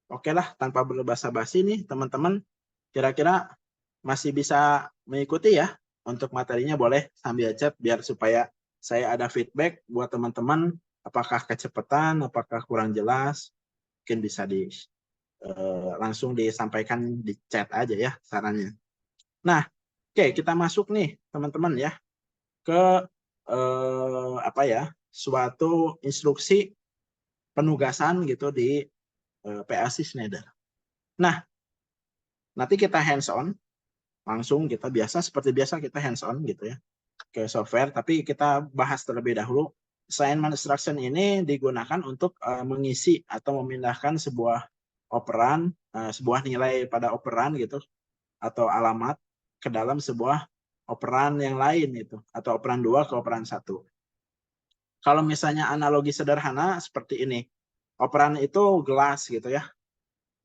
Oke lah, tanpa berbasa-basi nih teman-teman, kira-kira masih bisa mengikuti ya? Untuk materinya boleh sambil chat biar supaya saya ada feedback buat teman-teman, apakah kecepatan, apakah kurang jelas, mungkin bisa langsung disampaikan di chat aja ya sarannya. Nah, oke, kita masuk nih teman-teman ya ke apa ya, suatu instruksi penugasan gitu di PLC Schneider. Nah, nanti kita hands on, langsung kita seperti biasa kita hands on gitu ya ke software, tapi kita bahas terlebih dahulu. Assignment instruction ini digunakan untuk mengisi atau memindahkan sebuah operan, sebuah nilai pada operan gitu atau alamat ke dalam sebuah operan yang lain itu, atau operan 2 ke operan 1. Kalau misalnya analogi sederhana seperti ini, operan itu gelas gitu ya,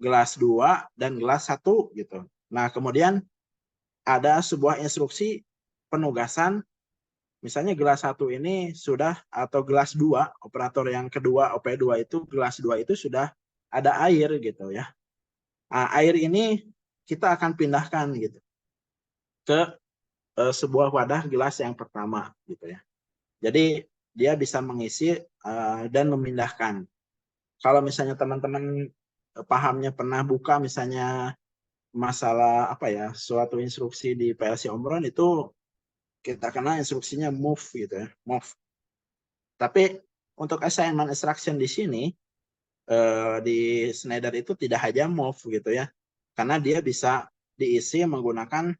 gelas 2 dan gelas 1 gitu. Nah, kemudian ada sebuah instruksi penugasan, misalnya gelas 1 ini sudah, atau gelas 2, operator yang kedua, OP2 itu, gelas 2 itu sudah ada air gitu ya. Nah, air ini kita akan pindahkan gitu ke sebuah wadah gelas yang pertama gitu ya. Jadi dia bisa mengisi dan memindahkan. Kalau misalnya teman-teman pahamnya pernah buka misalnya masalah apa ya, suatu instruksi di PLC Omron itu kita kenal instruksinya move gitu ya, move. Tapi untuk assignment instruction di sini di Schneider itu tidak hanya move gitu ya, karena dia bisa diisi menggunakan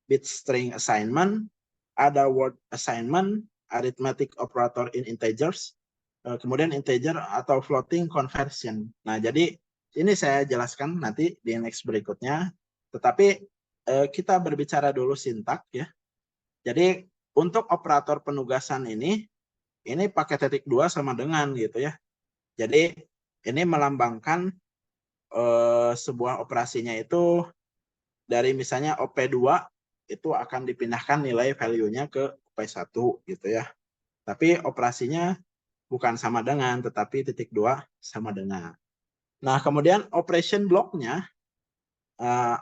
bit string assignment, ada word assignment, arithmetic operator in integers, kemudian integer atau floating conversion. Nah, jadi ini saya jelaskan nanti di next berikutnya. Tetapi kita berbicara dulu sintak ya. Jadi untuk operator penugasan ini pakai titik 2 sama dengan gitu ya. Jadi ini melambangkan sebuah operasinya itu dari misalnya OP2 itu akan dipindahkan nilai value-nya ke OP1 gitu ya. Tapi operasinya bukan sama dengan, tetapi titik 2 sama dengan. Nah, kemudian operation block-nya,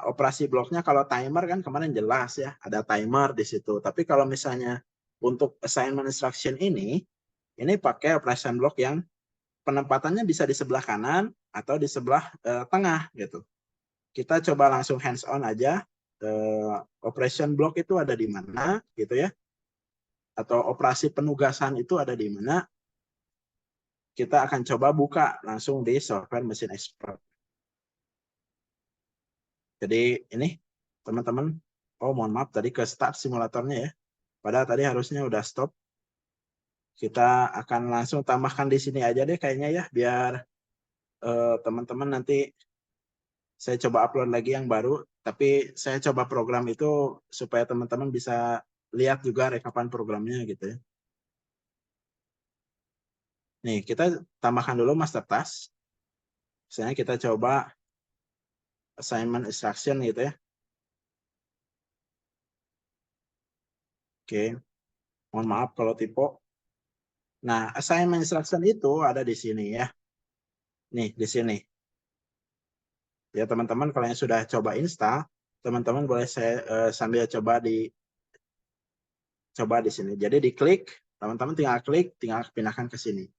operasi bloknya kalau timer kan kemarin jelas ya, ada timer di situ. Tapi kalau misalnya untuk assignment instruction ini pakai operation block yang penempatannya bisa di sebelah kanan atau di sebelah tengah gitu. Kita coba langsung hands on aja. Operation block itu ada di mana gitu ya, atau operasi penugasan itu ada di mana. Kita akan coba buka langsung di software Machine Expert. Jadi ini teman-teman, oh mohon maaf tadi ke start simulatornya ya, padahal tadi harusnya udah stop. Kita akan langsung tambahkan di sini aja deh kayaknya ya, biar teman-teman nanti saya coba upload lagi yang baru, tapi saya coba program itu supaya teman-teman bisa lihat juga rekapan programnya gitu ya. Nih, kita tambahkan dulu master task. Misalnya kita coba assignment instruction gitu ya. Oke, mohon maaf kalau typo. Nah, assignment instruction itu ada di sini ya. Nih, di sini. Ya, teman-teman kalau yang sudah coba install, teman-teman boleh saya sambil coba di sini. Jadi diklik, teman-teman tinggal klik, tinggal pindahkan ke sini.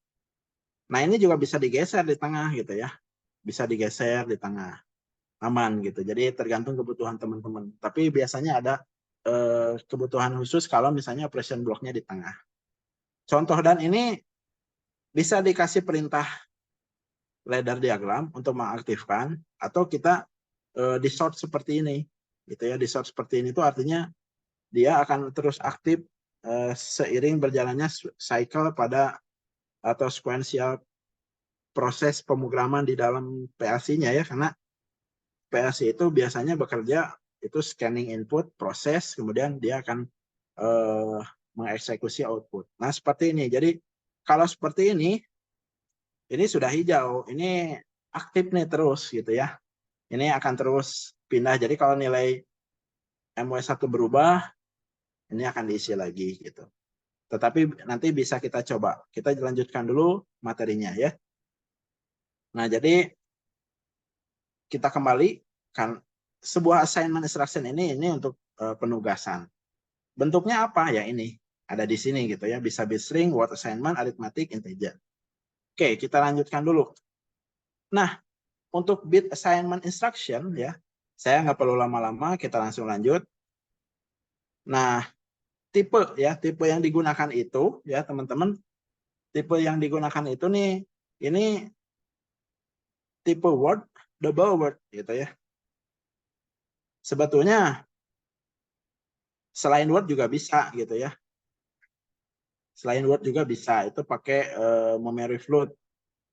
Nah, ini juga bisa digeser di tengah gitu ya. Bisa digeser di tengah. Aman gitu. Jadi tergantung kebutuhan teman-teman. Tapi biasanya ada kebutuhan khusus kalau misalnya operation blocknya di tengah. Contoh dan ini bisa dikasih perintah ladder diagram untuk mengaktifkan, atau kita di sort seperti ini gitu ya. Di sort seperti ini itu artinya dia akan terus aktif seiring berjalannya cycle pada atau sequential proses pemrograman di dalam PLC-nya ya, karena PLC itu biasanya bekerja itu scanning input, proses, kemudian dia akan mengeksekusi output. Nah, seperti ini. Jadi kalau seperti ini sudah hijau, ini aktif nih terus gitu ya. Ini akan terus pindah. Jadi kalau nilai MW1 berubah, ini akan diisi lagi gitu. Tetapi nanti bisa kita coba. Kita lanjutkan dulu materinya ya. Nah, jadi kita kembali kan sebuah assignment instruction ini untuk penugasan. Bentuknya apa ya, ini ada di sini gitu ya, bisa bit string, word assignment, arithmetic, integer. Oke, kita lanjutkan dulu. Nah, untuk bit assignment instruction ya, saya nggak perlu lama-lama, kita langsung lanjut. Nah, tipe yang digunakan itu ya teman-teman, tipe yang digunakan itu nih, ini tipe word, double word gitu ya. Sebetulnya selain word juga bisa gitu ya. Selain word juga bisa, itu pakai memory float.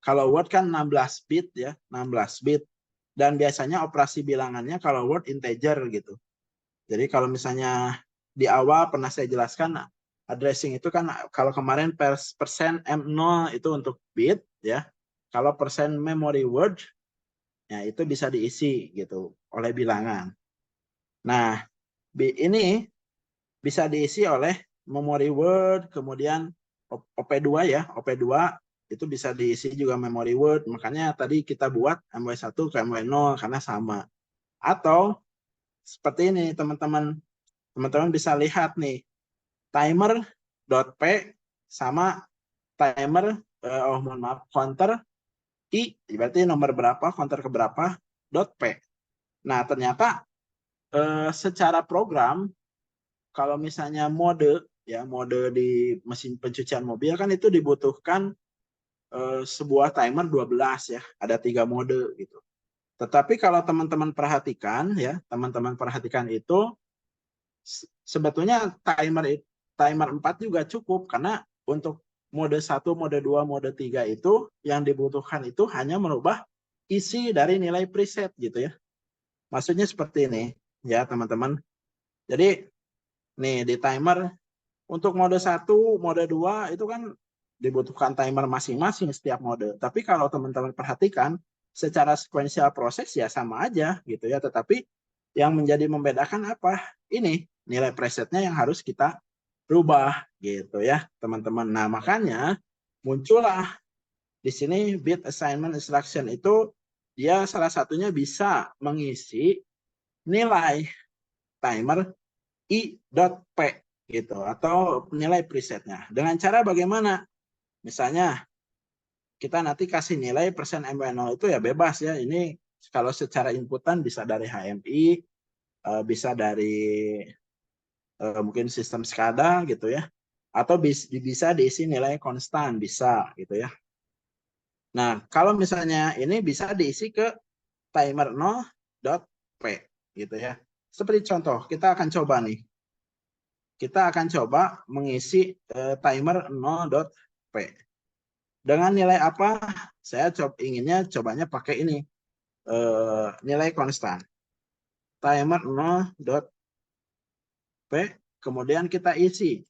Kalau word kan 16 bit ya, 16 bit. Dan biasanya operasi bilangannya kalau word integer gitu. Jadi kalau misalnya di awal pernah saya jelaskan, addressing itu kan kalau kemarin persen M0 itu untuk bit ya. Kalau persen memory word, ya itu bisa diisi gitu oleh bilangan. Nah, ini bisa diisi oleh memory word, kemudian OP2 ya, OP2 itu bisa diisi juga memory word. Makanya tadi kita buat MW1 ke MW0 karena sama. Atau seperti ini teman-teman. Teman-teman bisa lihat nih, timer.p sama timer, mohon maaf, counter i, berarti nomor berapa, counter ke berapa, .p. Nah, ternyata secara program, kalau misalnya mode di mesin pencucian mobil kan itu dibutuhkan sebuah timer 12 ya, ada 3 mode gitu. Tetapi kalau teman-teman perhatikan ya, teman-teman perhatikan itu sebetulnya timer 4 juga cukup, karena untuk mode 1, mode 2, mode 3 itu yang dibutuhkan itu hanya merubah isi dari nilai preset gitu ya. Maksudnya seperti ini ya teman-teman. Jadi nih di timer untuk mode 1, mode 2 itu kan dibutuhkan timer masing-masing setiap mode. Tapi kalau teman-teman perhatikan secara sequential proses ya sama aja gitu ya. Tetapi yang menjadi membedakan apa? Ini nilai presetnya yang harus kita rubah gitu ya teman-teman. Nah makanya muncullah di sini bit assignment instruction itu, dia salah satunya bisa mengisi nilai timer i.p gitu atau nilai presetnya. Dengan cara bagaimana? Misalnya kita nanti kasih nilai persen MW0 itu ya bebas ya. Ini kalau secara inputan bisa dari HMI, bisa dari mungkin sistem SCADA gitu ya. Atau bisa diisi nilai konstan, bisa gitu ya. Nah, kalau misalnya ini bisa diisi ke timer 0.p gitu ya. Seperti contoh, kita akan coba nih. Kita akan coba mengisi timer 0.p. Dengan nilai apa? Saya inginnya cobanya pakai ini. Nilai konstan. Timer 0.p, kemudian kita isi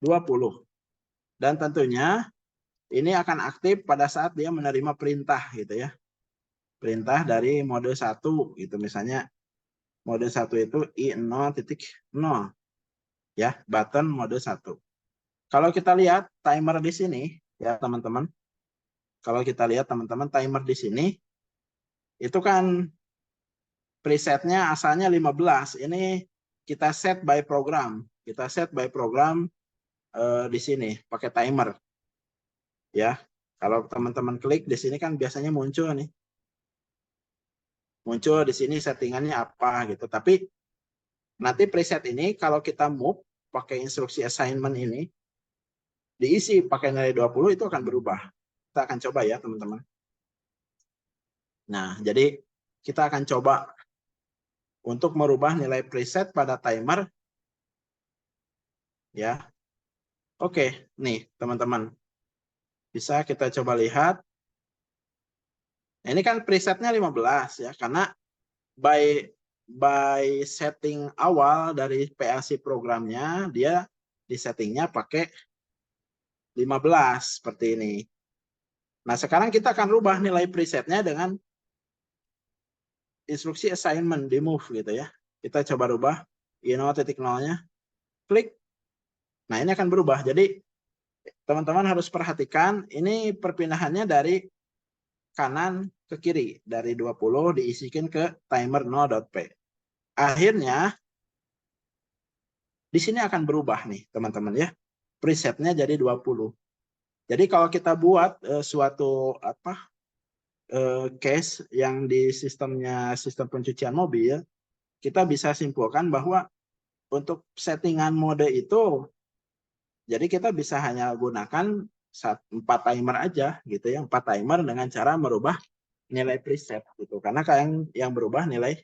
20. Dan tentunya ini akan aktif pada saat dia menerima perintah gitu ya. Perintah dari mode 1 gitu, misalnya mode 1 itu i0.0 ya, button mode 1. Kalau kita lihat timer di sini ya teman-teman. Kalau kita lihat teman-teman timer di sini itu kan presetnya asalnya 15. Ini kita set by program. Kita set by program di sini pakai timer. Ya. Kalau teman-teman klik di sini kan biasanya muncul nih. Muncul di sini settingannya apa gitu. Tapi nanti preset ini kalau kita move pakai instruksi assignment ini diisi pakai nilai 20 itu akan berubah. Kita akan coba ya teman-teman. Nah, jadi kita akan coba untuk merubah nilai preset pada timer ya. Oke, nih teman-teman. Bisa kita coba lihat. Nah, ini kan presetnya 15 ya, karena by setting awal dari PLC programnya dia disettingnya pakai 15 seperti ini. Nah, sekarang kita akan rubah nilai presetnya dengan instruksi assignment di move gitu ya. Kita coba rubah i0.0-nya, klik. Nah, ini akan berubah. Jadi teman-teman harus perhatikan ini perpindahannya dari kanan ke kiri. Dari 20 diisikan ke timer 0.p. Akhirnya di sini akan berubah nih teman-teman ya. Presetnya jadi 20. Jadi kalau kita buat suatu case yang di sistem pencucian mobil, kita bisa simpulkan bahwa untuk settingan mode itu, jadi kita bisa hanya gunakan 4 timer aja gitu ya, 4 timer dengan cara merubah nilai preset gitu. Karena yang berubah nilai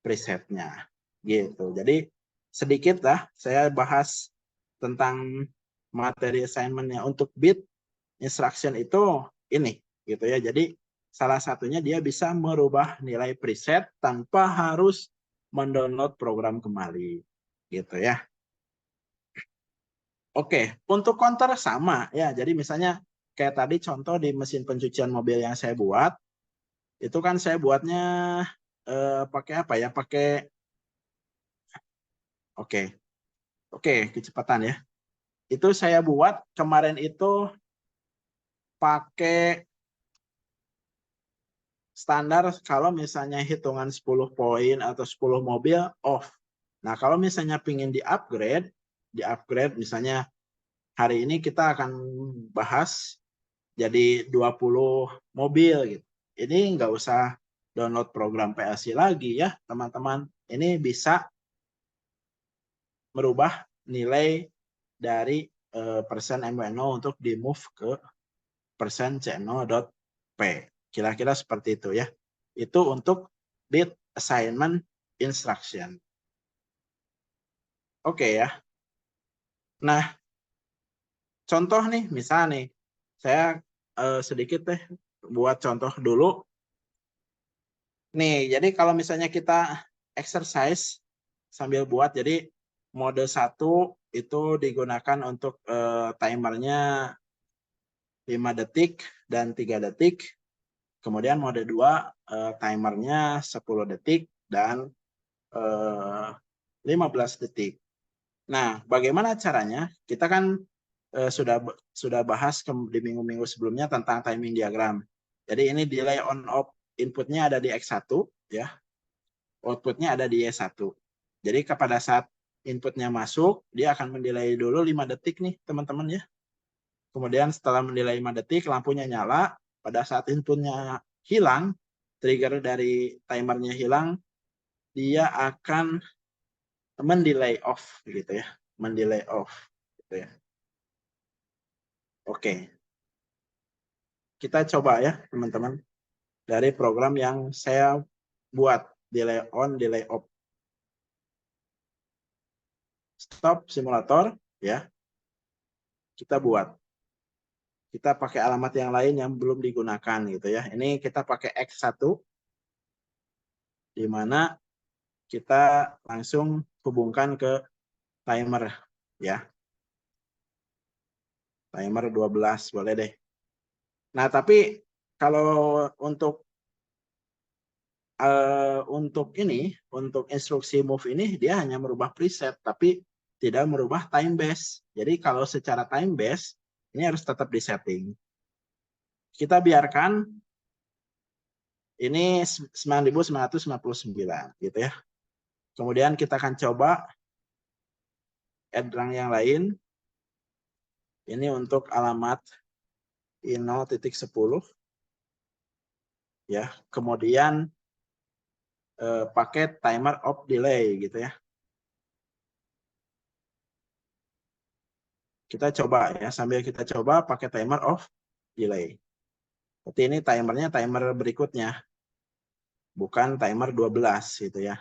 presetnya gitu. Jadi sedikit lah saya bahas tentang materi assignmentnya. Untuk bit instruction itu ini gitu ya. Jadi salah satunya dia bisa merubah nilai preset tanpa harus mendownload program kembali gitu ya. Oke, untuk counter sama ya. Jadi misalnya kayak tadi contoh di mesin pencucian mobil yang saya buat, itu kan saya buatnya pakai apa ya? Pakai oke, kecepatan ya. Itu saya buat kemarin itu pakai standar kalau misalnya hitungan 10 poin atau 10 mobil off. Nah, kalau misalnya pingin di-upgrade misalnya hari ini kita akan bahas jadi 20 mobil gitu. Ini nggak usah download program PLC lagi ya, teman-teman. Ini bisa merubah nilai dari persen MWNO untuk di-move ke persen C0.P. Kira-kira seperti itu ya. Itu untuk bit assignment instruction. Oke ya. Nah, contoh nih, misal nih, saya sedikit deh buat contoh dulu. Nih, jadi kalau misalnya kita exercise sambil buat, jadi mode 1 itu digunakan untuk timernya 5 detik dan 3 detik. Kemudian mode 2 timernya 10 detik dan 15 detik. Nah, bagaimana caranya? Kita kan sudah bahas di minggu-minggu sebelumnya tentang timing diagram. Jadi ini delay on off inputnya ada di X1 ya. Outputnya ada di Y1. Jadi pada saat inputnya masuk, dia akan mendelay dulu 5 detik nih teman-teman ya. Kemudian setelah mendelay 5 detik, lampunya nyala. Pada saat inputnya hilang, trigger dari timernya hilang, dia akan mendelay off gitu ya. Mendelay off gitu ya. Oke. Kita coba ya teman-teman. Dari program yang saya buat. Delay on, delay off. Stop simulator ya. Kita buat. Kita pakai alamat yang lain yang belum digunakan gitu ya. Ini kita pakai X1 di mana kita langsung hubungkan ke timer ya. Timer 12 boleh deh. Nah, tapi kalau untuk untuk instruksi move ini dia hanya merubah preset tapi tidak merubah time base. Jadi kalau secara time base ini harus tetap disetting. Kita biarkan ini 9.999 gitu ya. Kemudian kita akan coba add rang yang lain. Ini untuk alamat I0.10 ya. Kemudian pakai timer of delay gitu ya. Kita coba ya, sambil kita coba pakai timer of delay. Berarti ini timernya timer berikutnya. Bukan timer 12 gitu ya.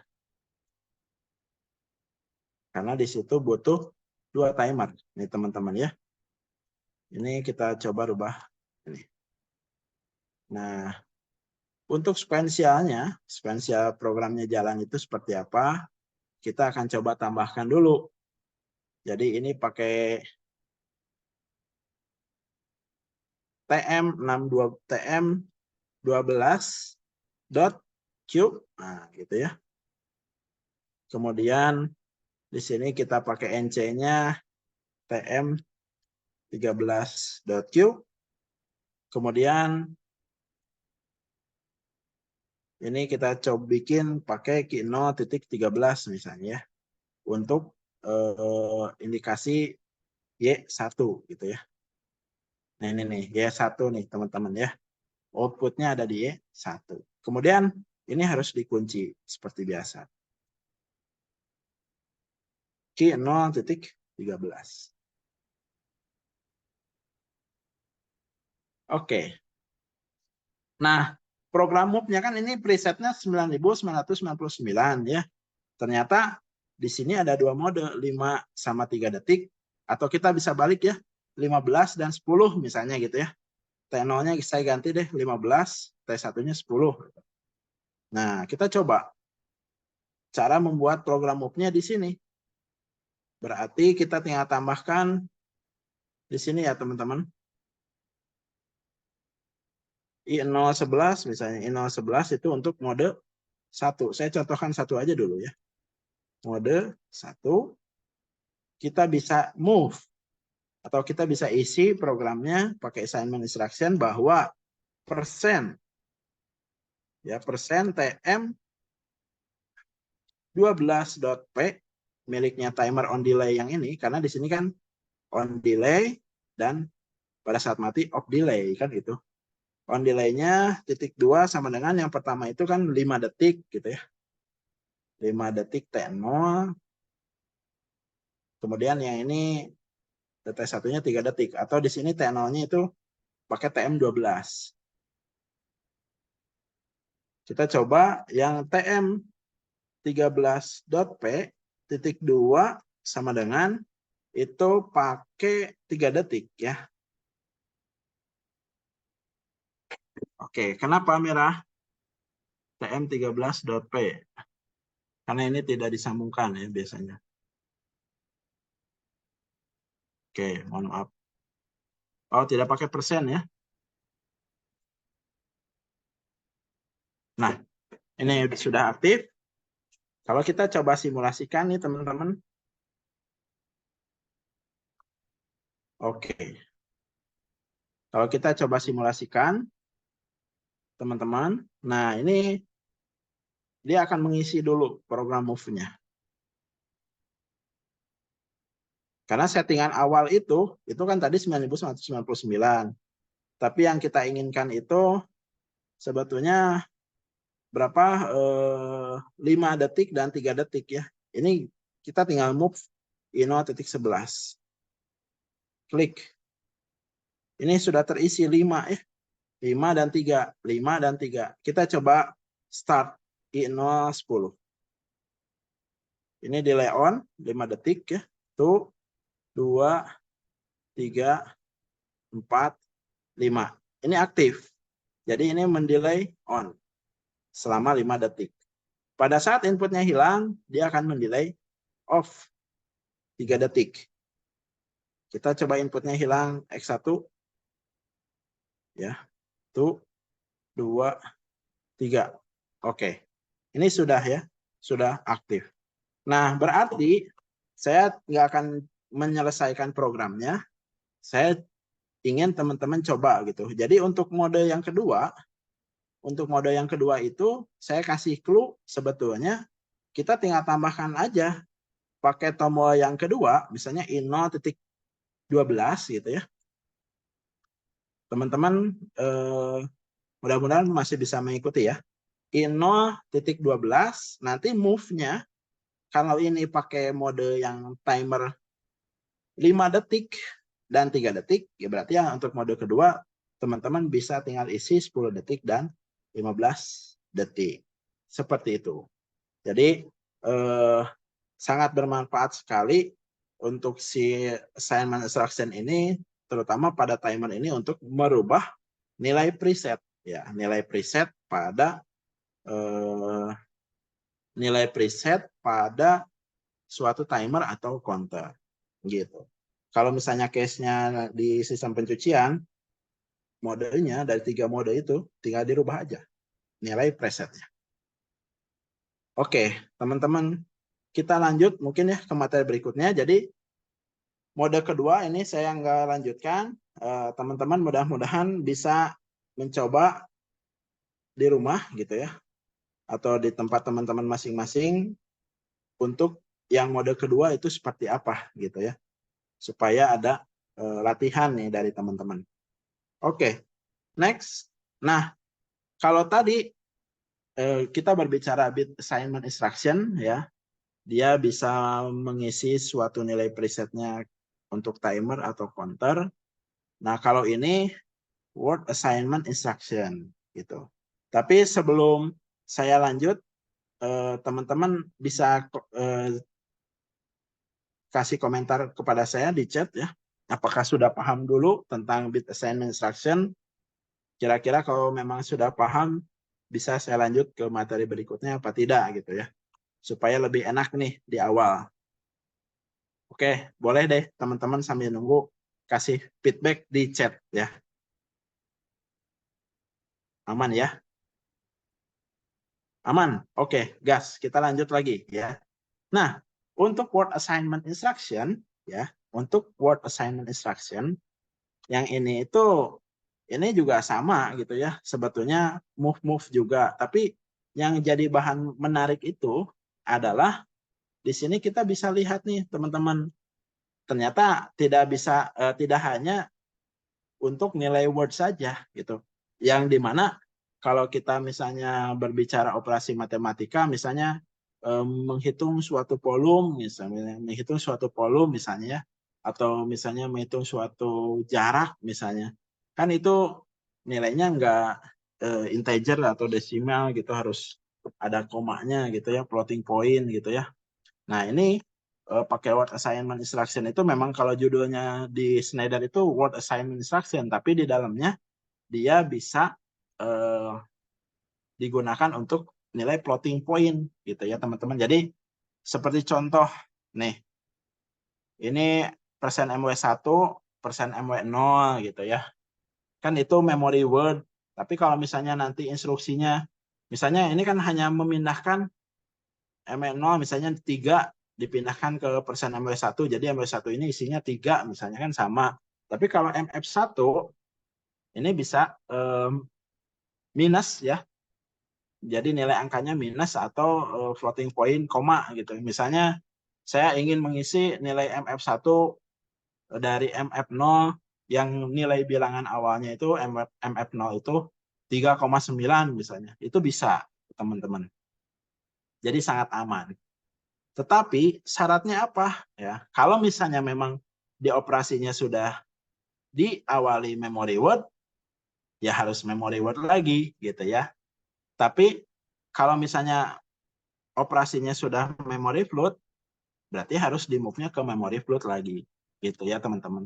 Karena di situ butuh 2 timer. Nih teman-teman ya. Ini kita coba rubah ini. Nah, untuk sequentialnya, sequential programnya jalan itu seperti apa? Kita akan coba tambahkan dulu. Jadi ini pakai TM62 TM12.cube. Nah, gitu ya. Kemudian di sini kita pakai NC-nya TM13.cube. Kemudian Ini kita coba bikin pakai Kino 0.13 misalnya ya. Untuk indikasi Y1 gitu ya. Nah ini nih, Y1 nih teman-teman ya. Outputnya ada di Y1. Kemudian ini harus dikunci seperti biasa. Q 0.13. Oke. Nah, program move-nya kan ini presetnya 9999 ya. Ternyata di sini ada dua mode, 5 sama 3 detik. Atau kita bisa balik ya, 15 dan 10 misalnya gitu ya. T0-nya saya ganti deh 15, T1-nya 10. Nah, kita coba cara membuat program move-nya di sini. Berarti kita tinggal tambahkan di sini ya teman-teman. I011 misalnya, I011 itu untuk mode 1. Saya contohkan satu aja dulu ya. Mode 1, kita bisa move. Atau kita bisa isi programnya pakai assignment instruction bahwa persen, ya persen TM 12.p miliknya timer on delay yang ini, karena di sini kan on delay dan pada saat mati off delay kan itu. On delay-nya titik 2 sama dengan yang pertama itu kan 5 detik gitu ya. 5 detik T0. Kemudian yang ini T1-nya 3 detik. Atau di sini T0-nya itu pakai TM12. Kita coba yang TM 13.p titik 2 sama dengan itu pakai 3 detik ya. Oke, kenapa merah? TM 13.p. Karena ini tidak disambungkan ya biasanya. Oke, mohon maaf. Oh, tidak pakai persen ya. Nah, ini sudah aktif. Kalau kita coba simulasikan nih teman-teman. Oke. Kalau kita coba simulasikan, teman-teman. Nah, ini dia akan mengisi dulu program move-nya. Karena settingan awal itu kan tadi 9999. Tapi yang kita inginkan itu sebetulnya berapa? 5 detik dan 3 detik ya. Ini kita tinggal move I0.11. Klik. Ini sudah terisi 5 ya. 5 dan 3. 5 dan 3. Kita coba start I010. Ini delay on 5 detik ya. 1, 2, 3, 4, 5. Ini aktif. Jadi ini mendelay on selama 5 detik. Pada saat inputnya hilang, dia akan mendelay off 3 detik. Kita coba inputnya hilang X1. Ya. 1, 2, 3. Oke. Ini sudah ya. Sudah aktif. Nah, berarti saya nggak akan menyelesaikan programnya. Saya ingin teman-teman coba gitu. Jadi untuk mode yang kedua, itu saya kasih clue sebetulnya kita tinggal tambahkan aja pakai tombol yang kedua, misalnya I0.12 gitu ya. Teman-teman mudah-mudahan masih bisa mengikuti ya. I0.12 nanti move-nya kalau ini pakai mode yang timer 5 detik dan 3 detik, ya berarti ya untuk mode kedua teman-teman bisa tinggal isi 10 detik dan 15 detik. Seperti itu. Jadi sangat bermanfaat sekali untuk si assignment instruction ini, terutama pada timer ini untuk merubah nilai preset ya, nilai preset pada suatu timer atau counter gitu. Kalau misalnya case-nya di sistem pencucian, modenya dari 3 mode itu tinggal dirubah aja nilai presetnya. Oke, teman-teman, kita lanjut mungkin ya ke materi berikutnya. Jadi mode kedua ini saya nggak lanjutkan. Teman-teman mudah-mudahan bisa mencoba di rumah gitu ya. atau di tempat teman-teman masing-masing untuk yang mode kedua itu seperti apa gitu ya. Supaya ada latihan nih dari teman-teman. Oke, next. Nah, kalau tadi kita berbicara bit assignment instruction ya, dia bisa mengisi suatu nilai presetnya untuk timer atau counter. Nah, kalau ini word assignment instruction gitu. Tapi sebelum saya lanjut, teman-teman bisa kasih komentar kepada saya di chat ya. Apakah sudah paham dulu tentang bit assignment instruction? Kira-kira kalau memang sudah paham, bisa saya lanjut ke materi berikutnya apa tidak gitu ya. Supaya lebih enak nih di awal. Oke, boleh deh teman-teman sambil nunggu kasih feedback di chat ya. Aman ya? Aman? Oke, gas. Kita lanjut lagi ya. Nah, untuk word assignment instruction ya, untuk word assignment instruction yang ini juga sama gitu ya. Sebetulnya move juga, tapi yang jadi bahan menarik itu adalah di sini kita bisa lihat nih teman-teman. Ternyata tidak hanya untuk nilai word saja gitu. Yang dimana kalau kita misalnya berbicara operasi matematika, misalnya menghitung suatu volume, misalnya, atau misalnya menghitung suatu jarak misalnya, kan itu nilainya enggak integer atau desimal gitu, harus ada komanya gitu ya, floating point gitu ya. Nah ini pakai word assignment instruction itu memang kalau judulnya di Schneider itu word assignment instruction, tapi di dalamnya dia bisa digunakan untuk nilai floating point gitu ya teman-teman. Jadi seperti contoh nih, ini persen MW1, persen MW0 gitu ya. Kan itu memory word, tapi kalau misalnya nanti instruksinya, misalnya ini kan hanya memindahkan MW0 misalnya 3 dipindahkan ke persen MW1, jadi MW1 ini isinya 3 misalnya kan sama. Tapi kalau MF1 ini bisa minus ya, jadi nilai angkanya minus atau floating point koma gitu. Misalnya saya ingin mengisi nilai MF1 dari MF0 yang nilai bilangan awalnya itu MF0 itu 3,9 misalnya. Itu bisa teman-teman. Jadi sangat aman. Tetapi syaratnya apa ya? Kalau misalnya memang di operasinya sudah diawali memory word, ya harus memory word lagi gitu ya. Tapi kalau misalnya operasinya sudah memory float, berarti harus di move-nya ke memory float lagi gitu ya teman-teman.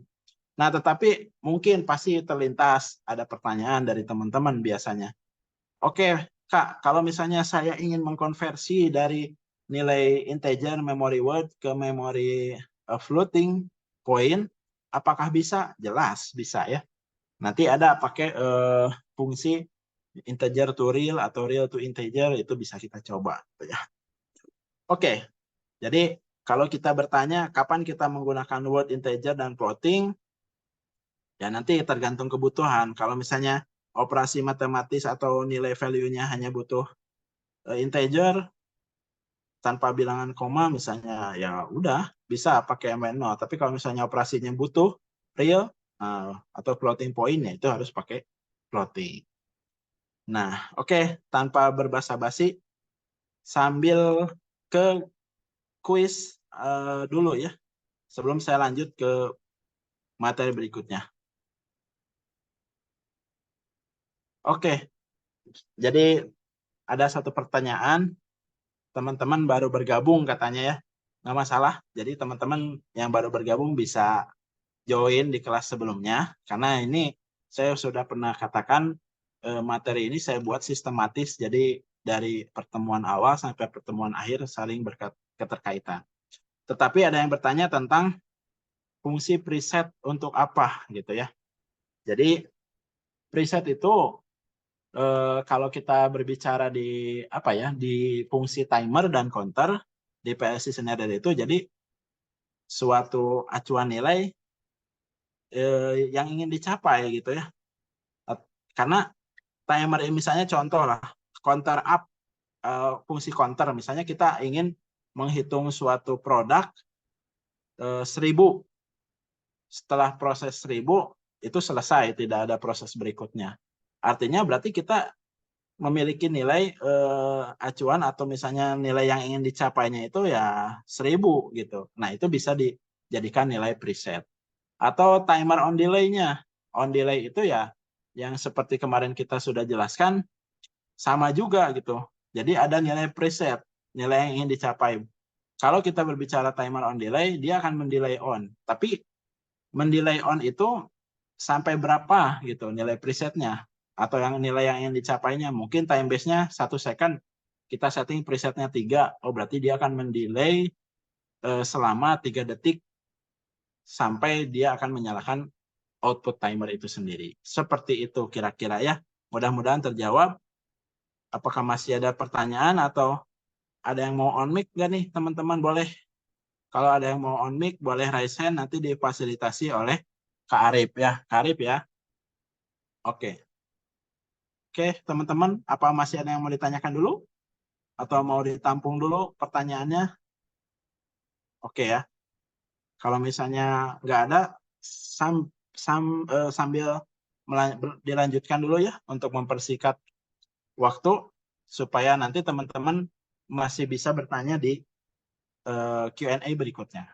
Nah, tetapi mungkin pasti terlintas ada pertanyaan dari teman-teman biasanya. Oke, Kak, kalau misalnya saya ingin mengkonversi dari nilai integer memory word ke memory floating point, apakah bisa? Jelas bisa ya. Nanti ada pakai fungsi integer to real atau real to integer, itu bisa kita coba ya. Oke, jadi kalau kita bertanya kapan kita menggunakan word integer dan floating, ya nanti tergantung kebutuhan. Kalau misalnya operasi matematis atau nilai value-nya hanya butuh integer tanpa bilangan koma misalnya, ya udah bisa pakai MN0. Tapi kalau misalnya operasinya butuh real atau floating point, ya itu harus pakai floating. Nah, oke, tanpa berbasa-basi, sambil ke kuis dulu ya, sebelum saya lanjut ke materi berikutnya. Oke, jadi ada satu pertanyaan, teman-teman baru bergabung katanya ya, nggak masalah. Jadi teman-teman yang baru bergabung bisa join di kelas sebelumnya, karena ini saya sudah pernah katakan materi ini saya buat sistematis, jadi dari pertemuan awal sampai pertemuan akhir saling berketerkaitan. Tetapi ada yang bertanya tentang fungsi preset untuk apa gitu ya. Jadi preset itu kalau kita berbicara di apa ya, di fungsi timer dan counter di PLC Schneider itu, jadi suatu acuan nilai yang ingin dicapai gitu ya. Karena timer misalnya contoh lah, counter up fungsi counter. Misalnya kita ingin menghitung suatu produk 1000. Setelah proses 1000 itu selesai, tidak ada proses berikutnya. Artinya berarti kita memiliki nilai acuan atau misalnya nilai yang ingin dicapainya itu ya 1000 gitu. Nah, itu bisa dijadikan nilai preset. Atau timer on delay-nya. On delay itu ya yang seperti kemarin kita sudah jelaskan sama juga gitu. Jadi ada nilai preset, nilai yang ingin dicapai. Kalau kita berbicara timer on delay, dia akan mendelay on. Tapi mendelay on itu sampai berapa gitu nilai presetnya atau yang nilai yang ingin dicapainya. Mungkin time base-nya 1 second, kita setting presetnya 3. Oh, berarti dia akan mendelay selama 3 detik sampai dia akan menyalakan output timer itu sendiri. Seperti itu kira-kira ya. Mudah-mudahan terjawab. Apakah masih ada pertanyaan atau ada yang mau on mic nggak nih teman-teman? Boleh. Kalau ada yang mau on mic, boleh raise hand, nanti difasilitasi oleh Kak Arif ya. Kak Arif ya. Oke. Oke, teman-teman, apa masih ada yang mau ditanyakan dulu? Atau mau ditampung dulu pertanyaannya? Oke ya. Kalau misalnya nggak ada, sambil dilanjutkan dulu ya untuk mempersingkat waktu supaya nanti teman-teman masih bisa bertanya di Q&A berikutnya.